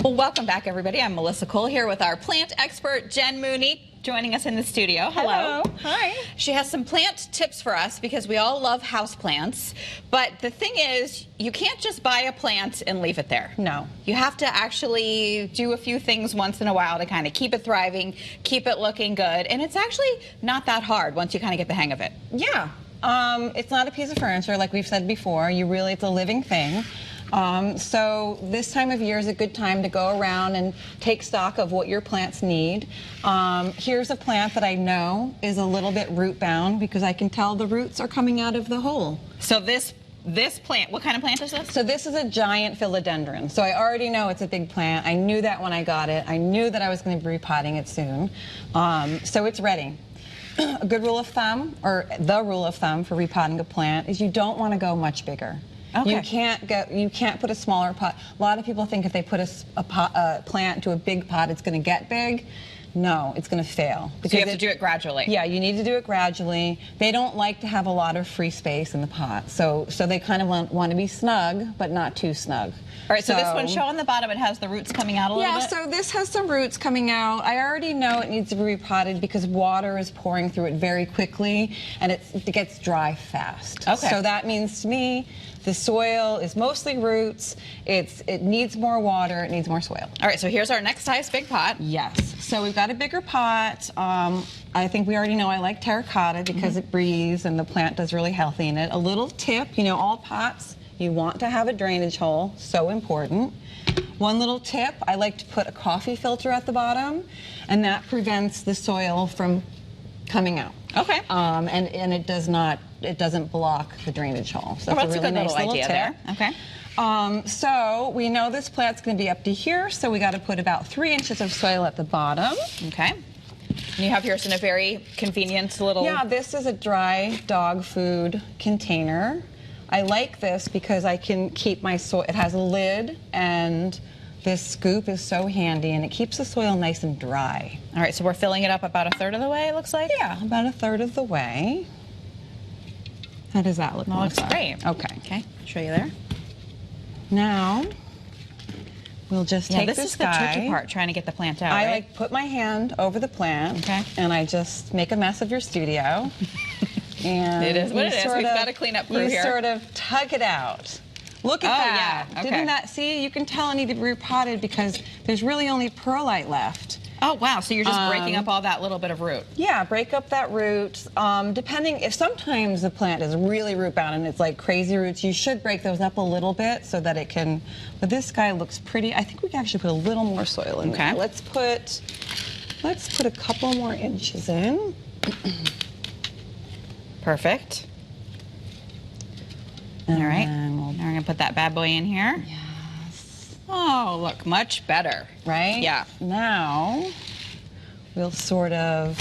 Well, welcome back, everybody. I'm Melissa Cole here with our plant expert, Jen Mooney, joining us in the studio. Hello. Hi. She has some plant tips for us because we all love houseplants. But the thing is, you can't just buy a plant and leave it there. No. You have to actually do a few things once in a while to kind of keep it thriving, keep it looking good. And it's actually not that hard once you kind of get the hang of it. Yeah. It's not a piece of furniture, like we've said before. It's a living thing. So this time of year is a good time to go around and take stock of what your plants need. Here's a plant that I know is a little bit root bound because I can tell the roots are coming out of the hole. So this plant, what kind of plant is this? So this is a giant philodendron. So I already know it's a big plant. I knew that when I got it. I knew that I was going to be repotting it soon. So it's ready. A good rule of thumb, or the rule of thumb for repotting a plant, is you don't want to go much bigger. Okay. You can't put a smaller pot. A lot of people think if they put a plant to a big pot, it's going to get big. No, it's going to fail. So you have to do it gradually. Yeah, you need to do it gradually. They don't like to have a lot of free space in the pot, so they kind of want to be snug, but not too snug. All right, so this one, show on the bottom, it has the roots coming out a little bit? Yeah, so this has some roots coming out. I already know it needs to be repotted because water is pouring through it very quickly, and it gets dry fast. Okay. So that means to me, the soil is mostly roots. It needs more water. It needs more soil. All right, so here's our next size big pot. Yes. So we've got a bigger pot. I think we already know I like terracotta because it breathes and the plant does really healthy in it. A little tip, all pots, you want to have a drainage hole, so important. One little tip, I like to put a coffee filter at the bottom, and that prevents the soil from coming out. Okay. And it doesn't block the drainage hole. So that's a really a good nice little idea tip. there. Okay. So we know this plant's going to be up to here, so we got to put about 3 inches of soil at the bottom. Okay. And you have yours in a very convenient little... Yeah, this is a dry dog food container. I like this because I can keep my soil. It has a lid, and this scoop is so handy, and it keeps the soil nice and dry. All right, so we're filling it up about a third of the way, it looks like? Yeah, about a third of the way. How does that look? That looks great. Okay. Okay, show you there. Now, we'll just take this guy. This is the tricky part, trying to get the plant out, I right? put my hand over the plant, okay, and I just make a mess of your studio. And it is what it is. We've got a cleanup crew here. You sort of tug it out. Look at that. Yeah. Okay. Didn't that, see, you can tell it needed to be repotted because there's really only perlite left. Oh, wow. So you're just breaking up all that little bit of root. Yeah, break up that root. Depending, if sometimes the plant is really root bound and it's like crazy roots, you should break those up a little bit so that it can, but this guy looks pretty. I think we can actually put a little more soil in there. Let's put a couple more inches in. Perfect. All right, now we're gonna put that bad boy in here. Yes. Oh, look, much better. Right? Yeah. Now, we'll sort of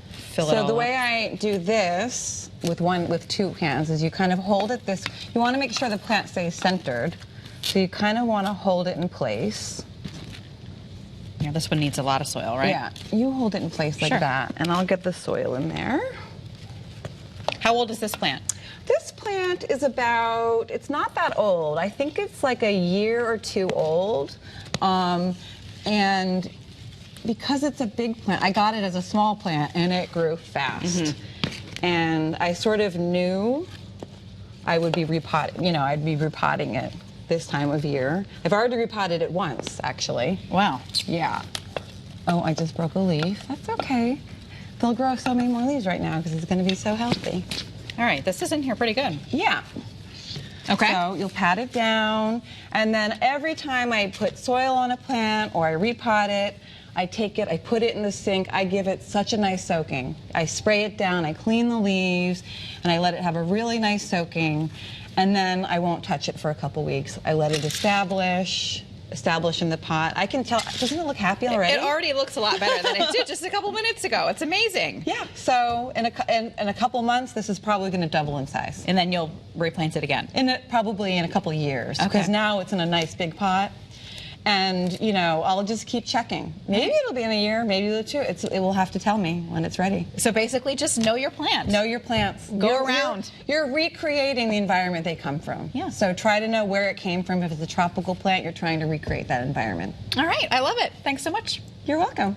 fill it all So the up. way I do this with 2 hands is you kind of hold it this, you want to make sure the plant stays centered. So you kind of want to hold it in place. Yeah, this one needs a lot of soil, right? Yeah, you hold it in place like that, and I'll get the soil in there. How old is this plant? This plant is it's not that old. I think it's like a year or 2 old. And because it's a big plant, I got it as a small plant and it grew fast. And I sort of knew I would be I'd be repotting it this time of year. I've already repotted it once, actually. Wow. Yeah. Oh, I just broke a leaf. That's okay. They'll grow so many more leaves right now because it's going to be so healthy. All right, this is in here pretty good. Yeah. Okay. So you'll pat it down, and then every time I put soil on a plant or I repot it, I take it, I put it in the sink, I give it such a nice soaking. I spray it down, I clean the leaves, and I let it have a really nice soaking, and then I won't touch it for a couple weeks. I let it establish in the pot. I can tell, doesn't it look happy already? It already looks a lot better than it did just a couple minutes ago. It's amazing. Yeah, so in a couple months, this is probably going to double in size. And then you'll replant it again? Probably in a couple years, because now it's in a nice big pot. And, you know, I'll just keep checking. Maybe it'll be in a year, maybe it'll 2. It will have to tell me when it's ready. So basically, just know your plant. Know your plants. Go around. You're recreating the environment they come from. Yeah. So try to know where it came from. If it's a tropical plant, you're trying to recreate that environment. All right, I love it. Thanks so much. You're welcome.